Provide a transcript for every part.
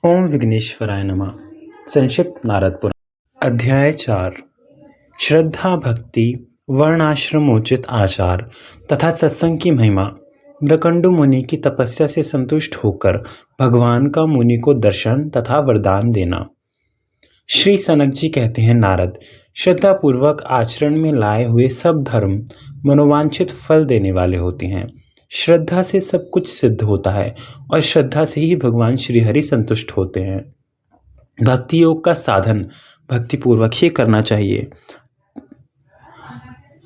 ओम विघ्नेश्वराय नमः। संक्षिप्त नारद पुराण अध्याय 4 श्रद्धा भक्ति वर्णाश्रमोचित आचार तथा सत्संग की महिमा। मृकंडु मुनि की तपस्या से संतुष्ट होकर भगवान का मुनि को दर्शन तथा वरदान देना। श्री सनक जी कहते हैं, नारद, श्रद्धा पूर्वक आचरण में लाए हुए सब धर्म मनोवांछित फल देने वाले होते हैं। श्रद्धा से सब कुछ सिद्ध होता है और श्रद्धा से ही भगवान श्री हरि संतुष्ट होते हैं। भक्ति योग का साधन भक्ति पूर्वक ही करना चाहिए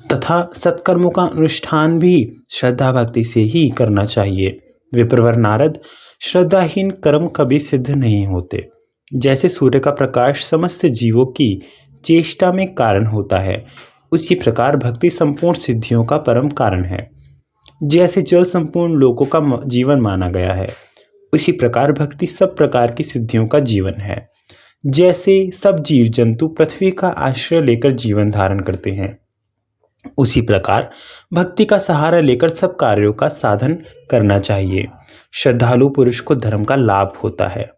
तथा सत्कर्मों का अनुष्ठान भी श्रद्धा भक्ति से ही करना चाहिए। विप्रवर नारद, श्रद्धाहीन कर्म कभी सिद्ध नहीं होते। जैसे सूर्य का प्रकाश समस्त जीवों की चेष्टा में कारण होता है, उसी प्रकार भक्ति संपूर्ण सिद्धियों का परम कारण है। जैसे जल संपूर्ण लोकों का जीवन माना गया है, उसी प्रकार भक्ति सब प्रकार की सिद्धियों का जीवन है। जैसे सब जीव जंतु पृथ्वी का आश्रय लेकर जीवन धारण करते हैं, उसी प्रकार भक्ति का सहारा लेकर सब कार्यों का साधन करना चाहिए। श्रद्धालु पुरुष को धर्म का लाभ होता है।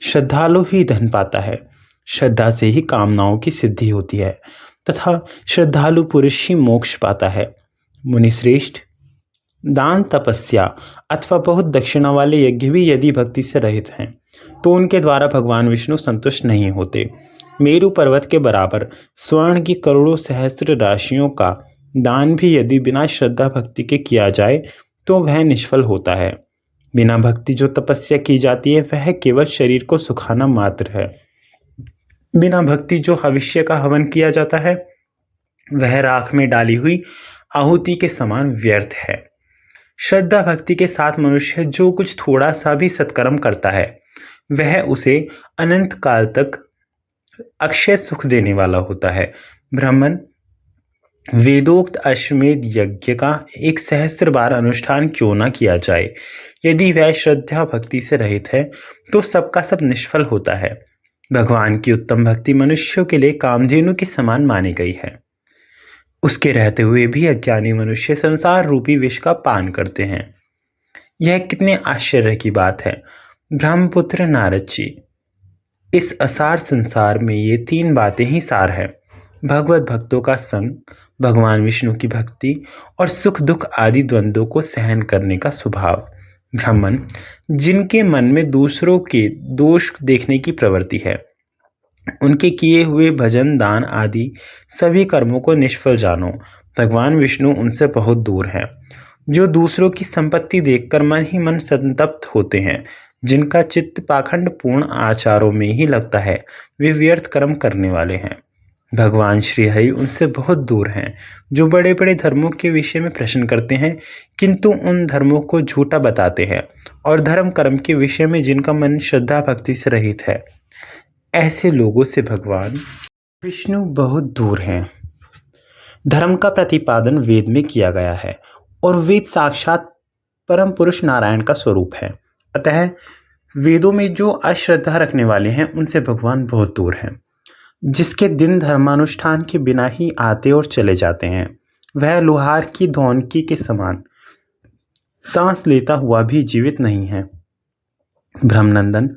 श्रद्धालु ही धन पाता है। श्रद्धा से ही कामनाओं की सिद्धि होती है तथा श्रद्धालु पुरुष ही मोक्ष पाता है। मुनिश्रेष्ठ, दान, तपस्या अथवा बहुत दक्षिणा वाले यज्ञ भी यदि भक्ति से रहित हैं तो उनके द्वारा भगवान विष्णु संतुष्ट नहीं होते। मेरु पर्वत के बराबर स्वर्ण की करोड़ों सहस्त्र राशियों का दान भी यदि बिना श्रद्धा भक्ति के किया जाए तो वह निष्फल होता है। बिना भक्ति जो तपस्या की जाती है वह केवल शरीर को सुखाना मात्र है। बिना भक्ति जो हविष्य का हवन किया जाता है वह राख में डाली हुई आहुति के समान व्यर्थ है। श्रद्धा भक्ति के साथ मनुष्य जो कुछ थोड़ा सा भी सत्कर्म करता है वह उसे अनंत काल तक अक्षय सुख देने वाला होता है। ब्राह्मण, वेदोक्त अश्वमेध यज्ञ का 1,000 बार अनुष्ठान क्यों न किया जाए, यदि वह श्रद्धा भक्ति से रहित है तो सबका सब निष्फल होता है। भगवान की उत्तम भक्ति मनुष्यों के लिए कामधेनु के समान मानी गई है। उसके रहते हुए भी अज्ञानी मनुष्य संसार रूपी विष का पान करते हैं। यह कितने आश्चर्य की बात है। ब्रह्मपुत्र नारद जी, इस असार संसार में ये 3 बातें ही सार है: भगवत भक्तों का संग, भगवान विष्णु की भक्ति और सुख दुख आदि द्वंद्वों को सहन करने का स्वभाव। ब्राह्मण, जिनके मन में दूसरों के दोष देखने की प्रवृत्ति है, उनके किए हुए भजन, दान आदि सभी कर्मों को निष्फल जानो। भगवान विष्णु उनसे बहुत दूर हैं। जो दूसरों की संपत्ति देखकर मन ही मन संतप्त होते हैं, जिनका चित्त पाखंड पूर्ण आचारों में ही लगता है, वे व्यर्थ कर्म करने वाले हैं। भगवान श्री हरि उनसे बहुत दूर हैं। जो बड़े बड़े धर्मों के विषय में प्रश्न करते हैं किंतु उन धर्मों को झूठा बताते हैं, और धर्म कर्म के विषय में जिनका मन श्रद्धा भक्ति से रहित है, ऐसे लोगों से भगवान विष्णु बहुत दूर हैं। धर्म का प्रतिपादन वेद में किया गया है और वेद साक्षात परम पुरुष नारायण का स्वरूप है। अतः वेदों में जो अश्रद्धा रखने वाले हैं उनसे भगवान बहुत दूर हैं। जिसके दिन धर्मानुष्ठान के बिना ही आते और चले जाते हैं, वह लोहार की धौनकी के समान सांस लेता हुआ भी जीवित नहीं है। ब्रह्मनंदन,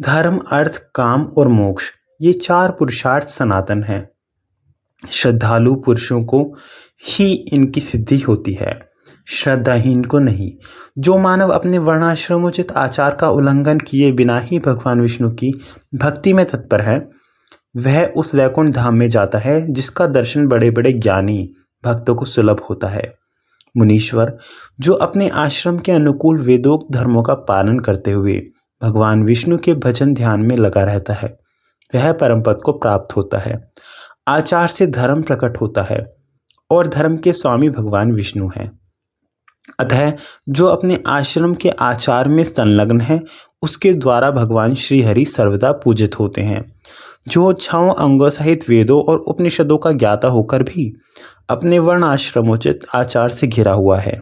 धर्म, अर्थ, काम और मोक्ष ये 4 पुरुषार्थ सनातन हैं। श्रद्धालु पुरुषों को ही इनकी सिद्धि होती है, श्रद्धाहीन को नहीं। जो मानव अपने वर्णाश्रमोचित आचार का उल्लंघन किए बिना ही भगवान विष्णु की भक्ति में तत्पर है, वह उस वैकुंठ धाम में जाता है जिसका दर्शन बड़े बड़े ज्ञानी भक्तों को सुलभ होता है। मुनीश्वर, जो अपने आश्रम के अनुकूल वेदोक्त धर्मों का पालन करते हुए भगवान विष्णु के भजन ध्यान में लगा रहता है, वह परम पद को प्राप्त होता है। आचार से धर्म प्रकट होता है और धर्म के स्वामी भगवान विष्णु हैं। अतः जो अपने आश्रम के आचार में संलग्न है, उसके द्वारा भगवान श्री हरि सर्वदा पूजित होते हैं। जो 6 अंगों सहित वेदों और उपनिषदों का ज्ञाता होकर भी अपने वर्ण आश्रमोचित आचार से घिरा हुआ है,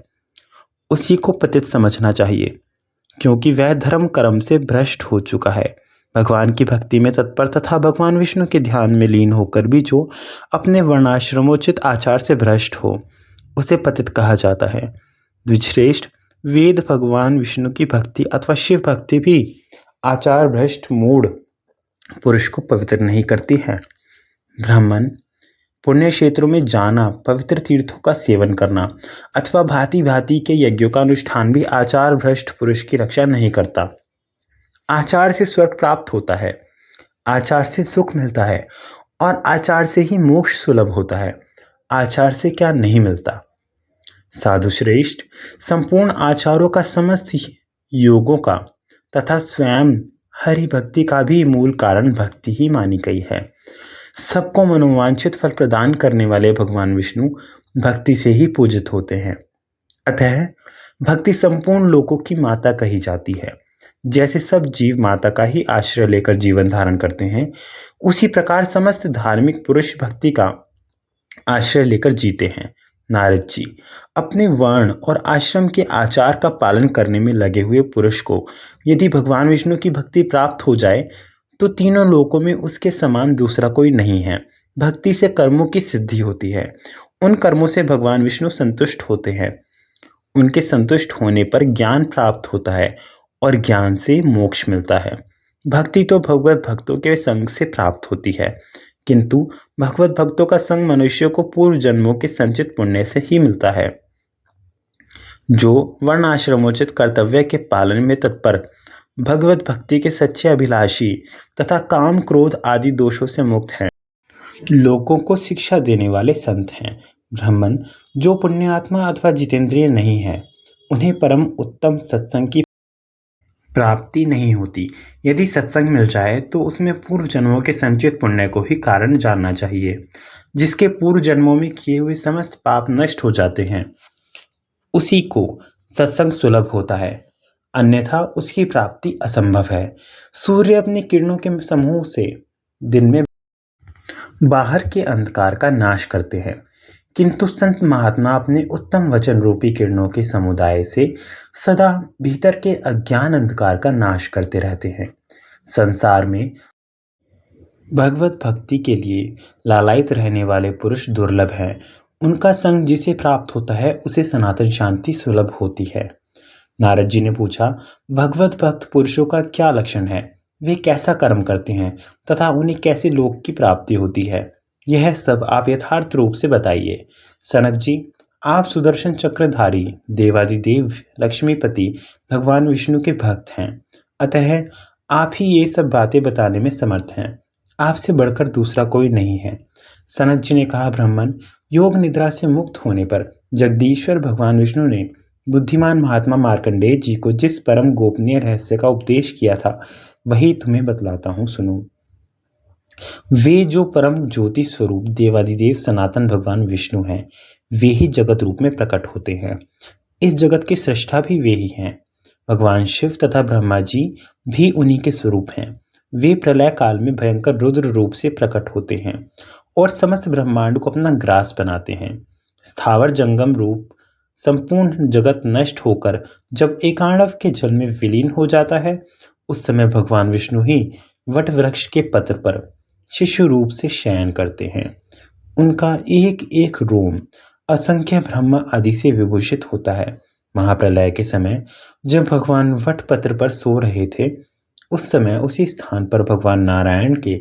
उसी को पतित समझना चाहिए, क्योंकि वह धर्म कर्म से भ्रष्ट हो चुका है। भगवान की भक्ति में तत्पर तथा भगवान विष्णु के ध्यान में लीन होकर भी जो अपने वर्णाश्रमोचित आचार से भ्रष्ट हो, उसे पतित कहा जाता है। द्विजश्रेष्ठ, वेद, भगवान विष्णु की भक्ति अथवा शिव भक्ति भी आचार भ्रष्ट मूढ़ पुरुष को पवित्र नहीं करती है। ब्राह्मण, पुण्य क्षेत्रों में जाना, पवित्र तीर्थों का सेवन करना अथवा भांति भांति के यज्ञों का अनुष्ठान भी आचार भ्रष्ट पुरुष की रक्षा नहीं करता। आचार से स्वर्ग प्राप्त होता है, आचार से सुख मिलता है और आचार से ही मोक्ष सुलभ होता है। आचार से क्या नहीं मिलता। साधु श्रेष्ठ, संपूर्ण आचारों का, समस्त योगों का तथा स्वयं हरि भक्ति का भी मूल कारण भक्ति ही मानी गई है। सबको मनोवांछित फल प्रदान करने वाले भगवान विष्णु भक्ति से ही पूजित होते हैं। अतः भक्ति संपूर्ण लोकों की माता कही जाती है। जैसे सब जीव माता का ही आश्रय लेकर जीवन धारण करते हैं, उसी प्रकार समस्त धार्मिक पुरुष भक्ति का आश्रय लेकर जीते हैं। नारद जी, अपने वर्ण और आश्रम के आचार का पालन करने में लगे हुए पुरुष को यदि भगवान विष्णु की भक्ति प्राप्त हो जाए तो तीनों लोकों में उसके समान दूसरा कोई नहीं है। भक्ति से कर्मों की सिद्धि होती है। उन कर्मों से भगवान विष्णु संतुष्ट होते हैं। उनके संतुष्ट होने पर ज्ञान प्राप्त होता है और ज्ञान से मोक्ष मिलता है। भक्ति तो भगवत भक्तों के संग से प्राप्त होती है, किंतु भगवत भक्तों का संग मनुष्य को पूर्व जन्मों के संचित पुण्य से ही मिलता है। जो वर्णाश्रमोचित कर्तव्य के पालन में तत्पर, भगवत भक्ति के सच्चे अभिलाषी तथा काम क्रोध आदि दोषों से मुक्त हैं, लोगों को शिक्षा देने वाले संत हैं। ब्राह्मण, जो पुण्यात्मा अथवा जितेंद्रिय नहीं है, उन्हें परम उत्तम सत्संग की प्राप्ति नहीं होती। यदि सत्संग मिल जाए तो उसमें पूर्व जन्मों के संचित पुण्य को ही कारण जानना चाहिए। जिसके पूर्व जन्मों में किए हुए समस्त पाप नष्ट हो जाते हैं, उसी को सत्संग सुलभ होता है, अन्यथा उसकी प्राप्ति असंभव है। सूर्य अपनी किरणों के समूह से दिन में बाहर के अंधकार का नाश करते हैं, किंतु संत महात्मा अपने उत्तम वचन रूपी किरणों के समुदाय से सदा भीतर के अज्ञान अंधकार का नाश करते रहते हैं। संसार में भगवत भक्ति के लिए लालायित रहने वाले पुरुष दुर्लभ हैं। उनका संग जिसे प्राप्त होता है उसे सनातन शांति सुलभ होती है। नारद जी ने पूछा, भगवत भक्त पुरुषों का क्या लक्षण है, वे कैसा कर्म करते हैं तथा उन्हें कैसे लोक की प्राप्ति होती है, यह सब आप यथार्थ रूप से बताइए। सनक जी, आप सुदर्शन चक्रधारी देवादिदेव लक्ष्मीपति भगवान विष्णु के भक्त हैं, अतः आप ही ये सब बातें बताने में समर्थ हैं। आपसे बढ़कर दूसरा कोई नहीं है। सनक जी ने कहा, ब्राह्मण, योग निद्रा से मुक्त होने पर जगदीश्वर भगवान विष्णु ने बुद्धिमान महात्मा मार्कंडेय जी को जिस परम गोपनीय रहस्य का उपदेश किया था, वही तुम्हें बतलाता हूँ, सुनो। वे जो परम ज्योति स्वरूप देवादिदेव सनातन भगवान विष्णु हैं, वे ही जगत रूप में प्रकट होते हैं। इस जगत के सृष्टा भी वे ही हैं। भगवान शिव तथा ब्रह्मा जी भी उन्हीं के स्वरूप हैं। वे प्रलय काल में भयंकर रुद्र रूप से प्रकट होते हैं और समस्त ब्रह्मांड को अपना ग्रास बनाते हैं। स्थावर जंगम रूप संपूर्ण जगत नष्ट होकर जब एकाणव के जल में विलीन हो जाता है, उस समय भगवान विष्णु ही वट वृक्ष के पत्र पर शिशु रूप से शयन करते हैं। उनका एक एक रोम असंख्य ब्रह्म आदि से विभूषित होता है। महाप्रलय के समय जब भगवान वट पत्र पर सो रहे थे, उस समय उसी स्थान पर भगवान नारायण के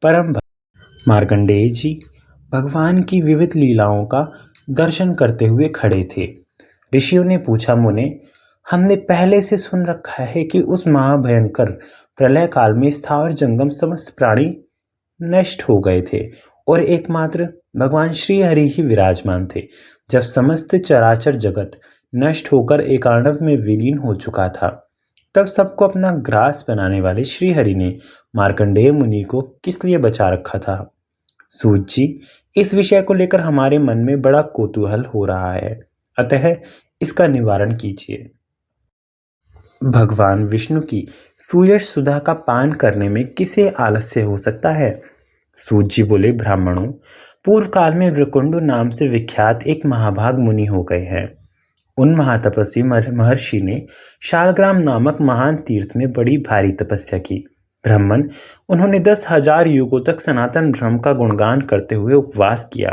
परम भक्त मार्कंडेय जी भगवान की विविध लीलाओं का दर्शन करते हुए खड़े थे। ऋषियों ने पूछा, मुने, हमने पहले से सुन रखा है कि उस महाभयंकर प्रलय काल में स्थावर जंगम समस्त प्राणी नष्ट हो गए थे और एकमात्र भगवान श्री हरि ही विराजमान थे। जब समस्त चराचर जगत नष्ट होकर एकाणव में विलीन हो चुका था, तब सबको अपना ग्रास बनाने वाले श्री हरि ने मार्कंडेय मुनि को किस लिए बचा रखा था? सूत जी, इस विषय को लेकर हमारे मन में बड़ा कौतूहल हो रहा है, अतः इसका निवारण कीजिए। भगवान विष्णु की सुयश सुधा का पान करने में किसे आलस्य हो सकता है? सूत जी बोले, ब्राह्मणों, पूर्व काल में वृकुंड नाम से विख्यात एक महाभाग मुनि हो गए हैं। उन महातपस्वी महर्षि ने शालग्राम नामक महान तीर्थ में बड़ी भारी तपस्या की। ब्राह्मण, उन्होंने 10,000 युगों तक सनातन धर्म का गुणगान करते हुए उपवास किया।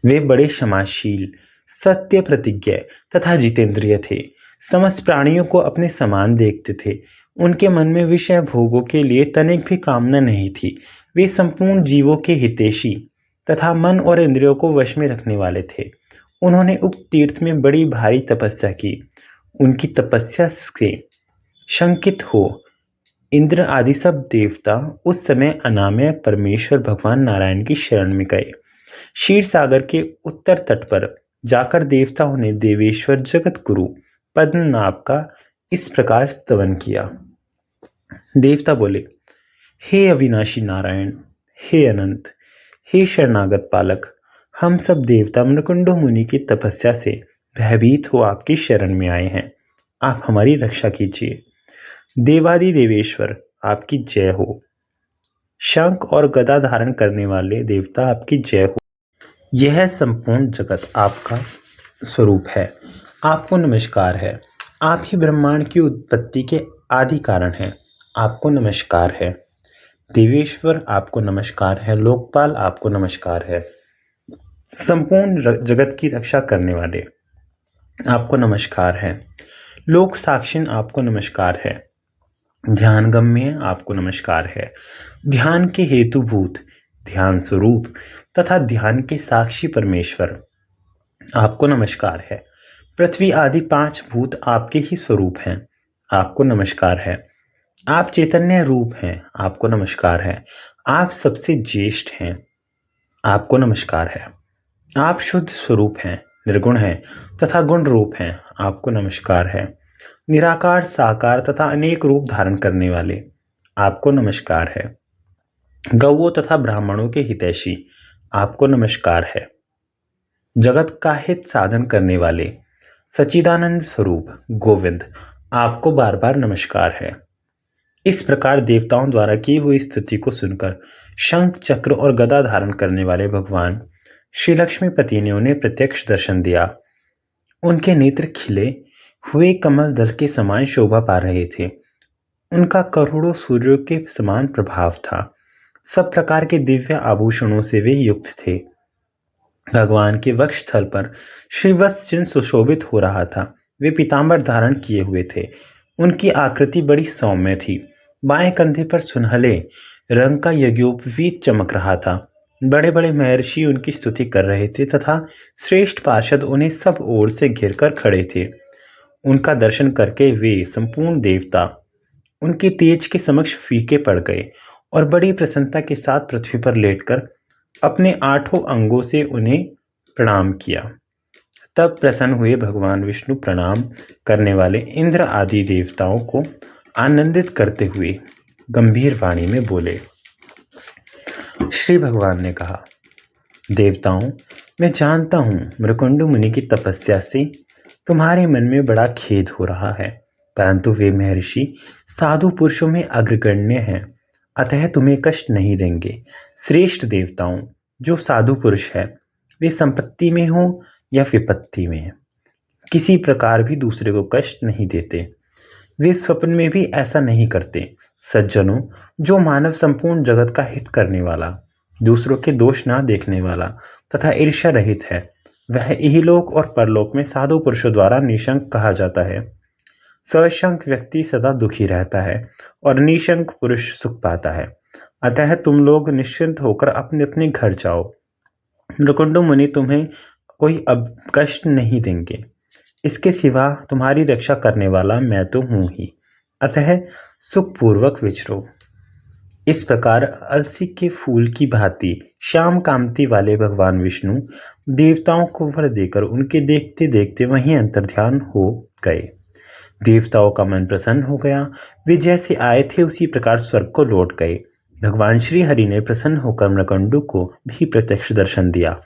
वे बड़े क्षमाशील, सत्य प्रतिज्ञ तथा जितेंद्रिय थे। समस्त प्राणियों को अपने समान देखते थे। उनके मन में विषय भोगों के लिए तनिक भी कामना नहीं थी। वे संपूर्ण जीवों के हितैषी तथा मन और इंद्रियों को वश में रखने वाले थे। उन्होंने उक्त तीर्थ में बड़ी भारी तपस्या की। उनकी तपस्या से शंकित हो इंद्र आदि सब देवता उस समय अनामय परमेश्वर भगवान नारायण की शरण में गए। क्षीर सागर के उत्तर तट पर जाकर देवताओं ने देवेश्वर जगत गुरु पद्मनाभ का इस प्रकार स्तवन किया। देवता बोले, हे अविनाशी नारायण, हे अनंत, हे शरणागत पालक, हम सब देवता मृकुंड मुनि की तपस्या से भयभीत हो आपकी शरण में आए हैं। आप हमारी रक्षा कीजिए। देवादि देवेश्वर आपकी जय हो। शंख और गदा धारण करने वाले देवता आपकी जय हो। यह संपूर्ण जगत आपका स्वरूप है। आपको नमस्कार है। आप ही ब्रह्मांड की उत्पत्ति के आदि कारण हैं। आपको नमस्कार है। देवेश्वर आपको नमस्कार है। लोकपाल आपको नमस्कार है। संपूर्ण जगत की रक्षा करने वाले आपको नमस्कार है। लोक साक्षिण आपको नमस्कार है। ध्यान गम्य आपको नमस्कार है। ध्यान के हेतुभूत, ध्यान स्वरूप तथा ध्यान के साक्षी परमेश्वर आपको नमस्कार है। पृथ्वी आदि 5 भूत आपके ही स्वरूप हैं। आपको नमस्कार है। आप चैतन्य रूप हैं। आपको नमस्कार है। आप सबसे ज्येष्ठ हैं। आपको नमस्कार है। आप शुद्ध स्वरूप हैं, निर्गुण हैं तथा गुण रूप हैं। आपको नमस्कार है। निराकार, साकार तथा अनेक रूप धारण करने वाले आपको नमस्कार है। गौओं तथा ब्राह्मणों के हितैषी आपको नमस्कार है। जगत का हित साधन करने वाले सच्चिदानंद स्वरूप गोविंद आपको बार बार नमस्कार है। इस प्रकार देवताओं द्वारा की हुई स्तुति को सुनकर शंख, चक्र और गदा धारण करने वाले भगवान श्री लक्ष्मीपति ने उन्हें प्रत्यक्ष दर्शन दिया। उनके नेत्र खिले हुए कमल दल के समान शोभा पा रहे थे। उनका करोड़ों सूर्यों के समान प्रभाव था। सब प्रकार के दिव्य आभूषणों से वे युक्त थे। भगवान के वक्ष स्थल पर श्रीवत्स चिन्ह सुशोभित हो रहा था। वे पीतांबर धारण किए हुए थे। उनकी आकृति बड़ी सौम्य थी। बाएं कंधे पर सुनहले रंग का यज्ञोपवीत चमक रहा था। बड़े बड़े महर्षि उनकी स्तुति कर रहे थे तथा श्रेष्ठ पार्षद उन्हें सब ओर से घिरकर खड़े थे। उनका दर्शन करके वे संपूर्ण देवता उनके तेज के समक्ष फीके पड़ गए और बड़ी प्रसन्नता के साथ पृथ्वी पर लेटकर अपने 8 अंगों से उन्हें प्रणाम किया। तब प्रसन्न हुए भगवान विष्णु प्रणाम करने वाले इंद्र आदि देवताओं को आनंदित करते हुए गंभीर वाणी में बोले। श्री भगवान ने कहा, देवताओं, मैं जानता हूं मृकुंड मुनि की तपस्या से तुम्हारे मन में बड़ा खेद हो रहा है, परंतु वे महर्षि साधु पुरुषों में अग्रगण्य हैं, अतः तुम्हें कष्ट नहीं देंगे। श्रेष्ठ देवताओं, जो साधु पुरुष है वे संपत्ति में हो या विपत्ति में किसी प्रकार भी दूसरे को कष्ट नहीं देते। वे स्वप्न में भी ऐसा नहीं करते। सज्जनों, जो मानव संपूर्ण जगत का हित करने वाला, दूसरों के दोष ना देखने वाला तथा ईर्ष्या रहित है, वह इहलोक और परलोक में साधु पुरुषों द्वारा निशंक कहा जाता है। सशंक व्यक्ति सदा दुखी रहता है और निशंक पुरुष सुख पाता है। अतः तुम लोग निश्चिंत होकर अपने अपने घर जाओ। मृकुंड मुनि तुम्हें कोई अब कष्ट नहीं देंगे। इसके सिवा तुम्हारी रक्षा करने वाला मैं तो हूं ही, अतः सुखपूर्वक विचरो। इस प्रकार अलसी के फूल की भांति श्याम कांति वाले भगवान विष्णु देवताओं को वर देकर उनके देखते देखते वहीं अंतर्ध्यान हो गए। देवताओं का मन प्रसन्न हो गया। वे जैसे आए थे उसी प्रकार स्वर्ग को लौट गए। भगवान श्री हरि ने प्रसन्न होकर मृकुंड को भी प्रत्यक्ष दर्शन दिया।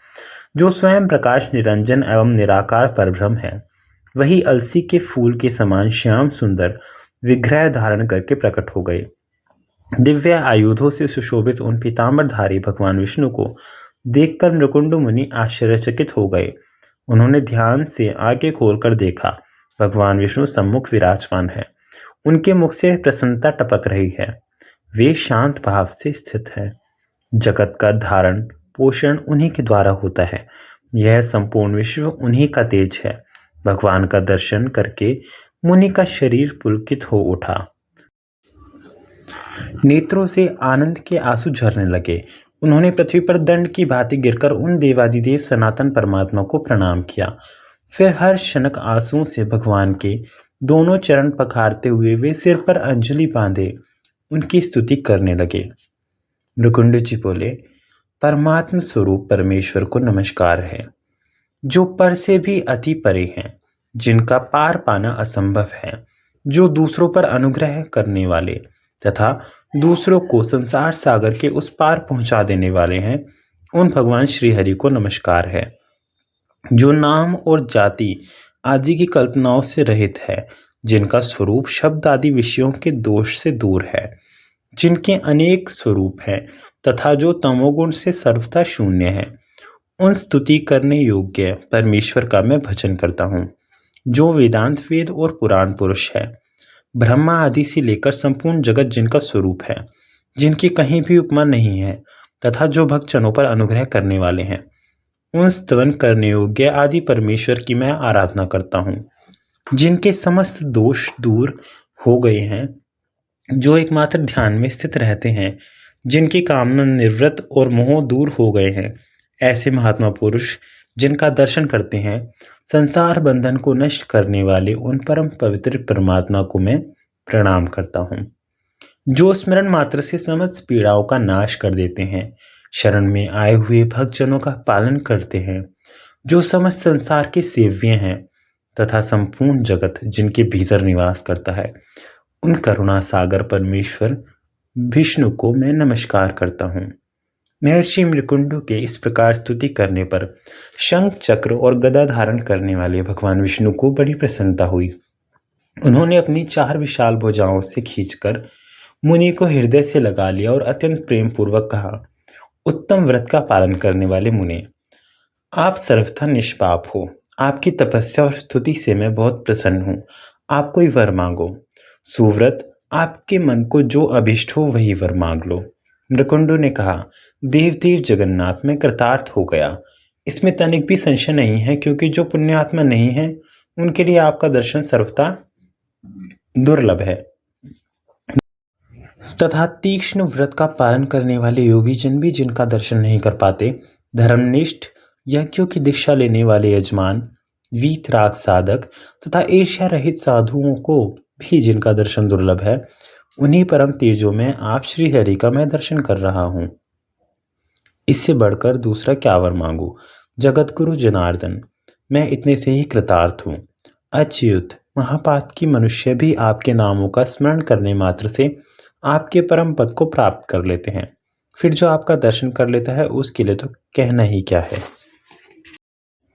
जो स्वयं प्रकाश निरंजन एवं निराकार परब्रह्म है, वही अलसी के फूल के समान श्याम सुंदर विग्रह धारण करके प्रकट हो गए। दिव्य आयुधों से सुशोभित उन पीतांबरधारी भगवान विष्णु को देखकर मृकुंड मुनि आश्चर्यचकित हो गए। उन्होंने ध्यान से आंखें खोलकर देखा। भगवान विष्णु सम्मुख विराजमान है। उनके मुख से प्रसन्नता टपक रही है। वे शांत भाव से स्थित हैं। जगत का धारण पोषण उन्हीं के द्वारा होता है। यह संपूर्ण विश्व उन्हीं का तेज है। भगवान का दर्शन करके मुनि का शरीर पुलकित हो उठा। नेत्रों से आनंद के आंसू झरने लगे। उन्होंने पृथ्वी पर दंड की भांति गिरकर उन देवादिदेव सनातन परमात्मा को प्रणाम किया। फिर हर क्षणक आंसुओं से भगवान के दोनों चरण पखारते हुए वे सिर पर अंजलि बांधे उनकी स्तुति करने लगे। मृकुंड जी बोले, परमात्म स्वरूप परमेश्वर को नमस्कार है, जो पर से भी अति परे हैं, जिनका पार पाना असंभव है, जो दूसरों पर अनुग्रह करने वाले तथा दूसरों को संसार सागर के उस पार पहुंचा देने वाले हैं, उन भगवान श्री हरि को नमस्कार है। जो नाम और जाति आदि की कल्पनाओं से रहित है, जिनका स्वरूप शब्द आदि विषयों के दोष से दूर है, जिनके अनेक स्वरूप हैं तथा जो तमोगुण से सर्वथा शून्य है, उन स्तुति करने योग्य परमेश्वर का मैं भजन करता हूँ। जो वेदांत वेद और पुराण पुरुष है, ब्रह्मा आदि से लेकर संपूर्ण जगत जिनका स्वरूप है, जिनकी कहीं भी उपमा नहीं है तथा जो भक्तजनों पर अनुग्रह करने वाले हैं, उन स्तवन करने योग्य आदि परमेश्वर की मैं आराधना करता हूँ। जिनके समस्त दोष दूर हो गए हैं, जो एकमात्र ध्यान में स्थित रहते हैं, जिनकी कामना निवृत्त और मोह दूर हो गए हैं, ऐसे महात्मा पुरुष जिनका दर्शन करते हैं, संसार बंधन को नष्ट करने वाले उन परम पवित्र परमात्मा को मैं प्रणाम करता हूँ। जो स्मरण मात्र से समस्त पीड़ाओं का नाश कर देते हैं, शरण में आए हुए भक्तजनों का पालन करते हैं, जो समस्त संसार के सेव्य हैं तथा संपूर्ण जगत जिनके भीतर निवास करता है, उन करुणा सागर परमेश्वर विष्णु को मैं नमस्कार करता हूँ। महर्षि मृकुंडु के इस प्रकार स्तुति करने पर शंख चक्र और गदा धारण करने वाले भगवान विष्णु को बड़ी प्रसन्नता हुई। उन्होंने अपनी 4 विशाल भुजाओं से खींचकर मुनि को हृदय से लगा लिया और अत्यंत प्रेम पूर्वक कहा, उत्तम व्रत का पालन करने वाले मुने, आप सर्वथा निष्पाप हो। आपकी तपस्या और स्तुति से मैं बहुत प्रसन्न हूँ। आप कोई वर मांगो। सुव्रत, आपके मन को जो अभिष्ट हो वही वर मांग लो। मृकुंडु ने कहा, देवदेव जगन्नाथ, मैं कृतार्थ हो गया। इसमें तनिक भी संशय नहीं है, क्योंकि जो पुण्यात्मा नहीं है उनके लिए आपका दर्शन सर्वथा दुर्लभ है तथा तीक्ष्ण व्रत का पालन करने वाले योगी जन भी जिनका दर्शन नहीं कर पाते, धर्मनिष्ठ यज्ञों की दीक्षा लेने वाले यजमान, वीतराग साधक तथा ईर्ष्या रहित साधुओं को भी जिनका दर्शन दुर्लभ है, उन्हीं परम तेजों में आप श्री हरि का मैं दर्शन कर रहा हूँ। इससे बढ़कर दूसरा क्या वर मांगू। जगतगुरु जनार्दन, मैं इतने से ही कृतार्थ हूँ। अच्युत, महापातकी मनुष्य भी आपके नामों का स्मरण करने मात्र से आपके परम पद को प्राप्त कर लेते हैं, फिर जो आपका दर्शन कर लेता है उसके लिए तो कहना ही क्या है।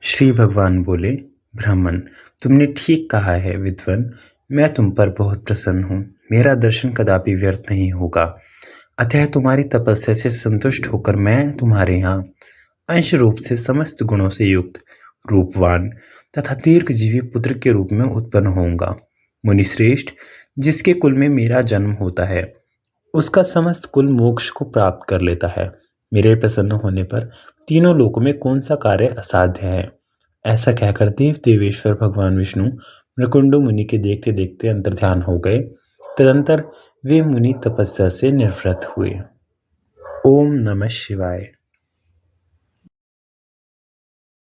श्री भगवान बोले, ब्राह्मण, तुमने ठीक कहा है विद्वन, मैं तुम पर बहुत प्रसन्न हूँ। मेरा दर्शन कदापि व्यर्थ नहीं होगा। अतः तुम्हारी तपस्या से संतुष्ट होकर मैं तुम्हारे यहाँ अंश रूप से समस्त गुणों से युक्त रूपवान तथा दीर्घजीवी पुत्र के रूप में उत्पन्न होऊंगा। मुनिश्रेष्ठ, जिसके कुल में मेरा जन्म होता है, उसका समस्त कुल मोक्ष को प्राप्त कर लेता है। मेरे प्रसन्न होने पर तीनों लोकों में कौन सा कार्य असाध्य है। ऐसा कहकर देवेश्वर भगवान विष्णु मृकुंडु मुनि के देखते देखते अंतर्ध्यान हो गए। तदंतर वे मुनि तपस्या से निवृत्त हुए। ओम नमः शिवाय।